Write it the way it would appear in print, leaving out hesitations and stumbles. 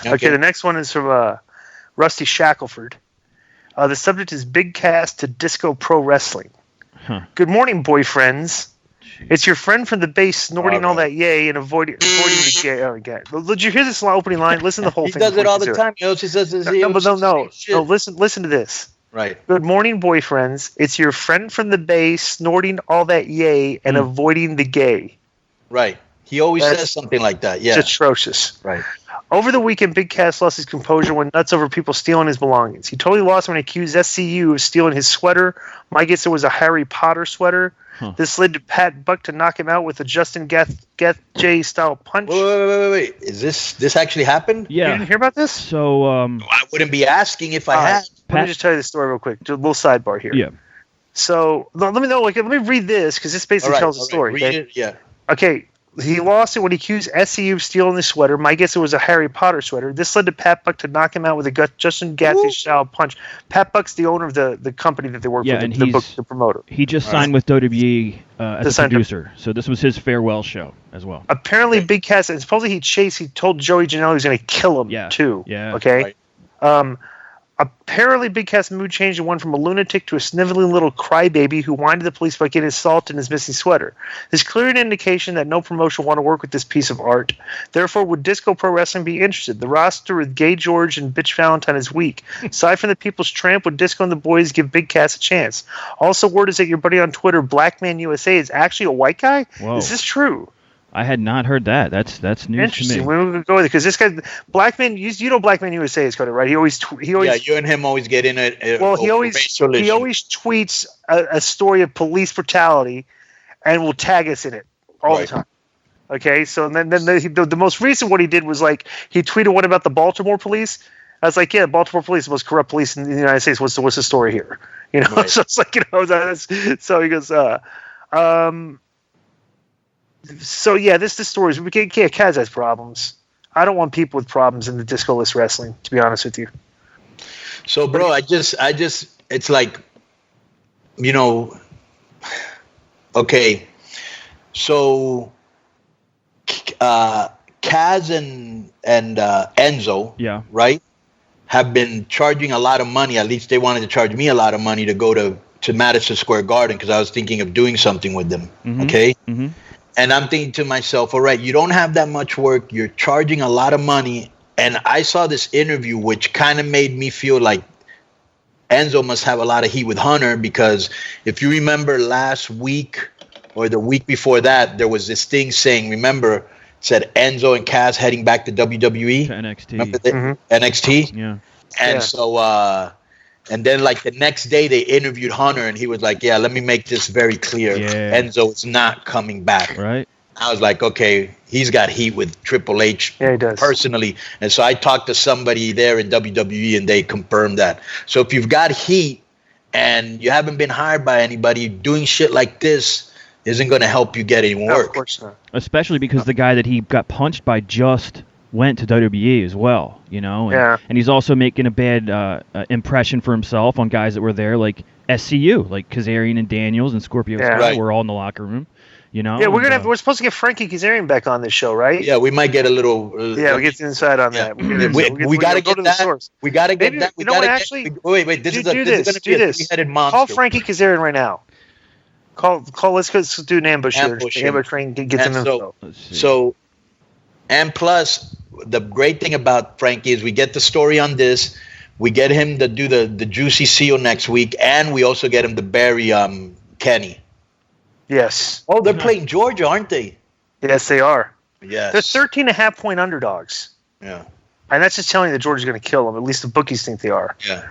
Okay, the next one is from Rusty Shackelford. The subject is Big Cass to Disco Pro Wrestling. Huh. Good morning, boyfriends. Jeez. It's your friend from the base snorting all that yay and avoiding the gay. Oh, God. Did you hear this opening line? Listen to the whole thing. He does it all the time. He also says this. No. Listen to this. Right. Good morning, boyfriends. It's your friend from the base snorting all that yay and avoiding the gay. Right. He always says something like that. Yeah. It's atrocious. Right. Over the weekend, Big Cass lost his composure when nuts over people stealing his belongings. He totally lost when he accused SCU of stealing his sweater. My guess it was a Harry Potter sweater. Huh. This led to Pat Buck to knock him out with a Justin Gaethje style punch. Wait. Is this actually happened? Yeah. You didn't hear about this? So I wouldn't be asking if I had. Let me just tell you the story real quick. Just a little sidebar here. Yeah. So let me read this because this basically tells the story. Read it. Yeah. Okay. He lost it when he accused SCU of stealing the sweater. My guess it was a Harry Potter sweater. This led to Pat Buck to knock him out with a Justin Gaethje-style punch. Pat Buck's the owner of the company that they work for, the promoter. He just signed with WWE as a producer. So this was his farewell show as well. Apparently, Big Cass, and supposedly he told Joey Janela he was going to kill him, too. Yeah. Okay? Right. Apparently, Big Cass' mood changed and went from a lunatic to a sniveling little crybaby who whined to the police about getting assaulted in his missing sweater. This clear an indication that no promotion want to work with this piece of art. Therefore, would Disco Pro Wrestling be interested? The roster with Gay George and Bitch Valentine is weak. Aside from the People's Tramp, would Disco and the boys give Big Cass a chance? Also, word is that your buddy on Twitter, Black Man USA, is actually a white guy? Whoa. Is this true? I had not heard that. That's news to me. Interesting. We're going to go with it because this guy, Black Man, you know Black Man USA is coded, right? He always. Yeah, you and him always get in it. Well, he always tweets a story of police brutality, and will tag us in it all the time. Okay, so then the most recent one he did was like he tweeted one about the Baltimore police. I was like, yeah, Baltimore police, the most corrupt police in the United States. What's the story here? You know, so it's like so he goes. So yeah, this story is Kaz has problems. I don't want people with problems in the disco-less wrestling, to be honest with you. So, bro, I just, it's like, you know, okay. So, Kaz and Enzo, right, have been charging a lot of money. At least they wanted to charge me a lot of money to go to Madison Square Garden because I was thinking of doing something with them. Mm-hmm. Okay. Mm-hmm. And I'm thinking to myself, all right, you don't have that much work. You're charging a lot of money. And I saw this interview, which kind of made me feel like Enzo must have a lot of heat with Hunter, because if you remember last week or the week before that, there was this thing saying, remember, it said Enzo and Cass heading back to WWE. To NXT. Remember NXT? Yeah. And so, and then like the next day they interviewed Hunter and he was like, yeah, let me make this very clear. Yeah. Enzo is not coming back. Right. I was like, okay, he's got heat with Triple H personally. And so I talked to somebody there in WWE and they confirmed that. So if you've got heat and you haven't been hired by anybody, doing shit like this isn't going to help you get any work. No, of course not. Especially because the guy that he got punched by just went to WWE as well, you know? And he's also making a bad impression for himself on guys that were there, like SCU, like Kazarian and Daniels and Scorpio Sky were all in the locker room. You know, we're supposed to get Frankie Kazarian back on this show, right? Yeah, we might get a little. We get the inside on that. We got to get that. We got to get that. You know what? Actually, wait. This is going to be a three-headed monster. Call Frankie Kazarian right now. Call. Let's do an ambush here. Ambush train. Get some info. So, and plus, the great thing about Frankie is we get the story on this. We get him to do the Juicy Seal next week, and we also get him to bury Kenny. Yes. Oh, they're playing Georgia, aren't they? Yes, they are. Yes. They're 13.5-point underdogs. Yeah. And that's just telling you that Georgia's going to kill them. At least the bookies think they are. Yeah.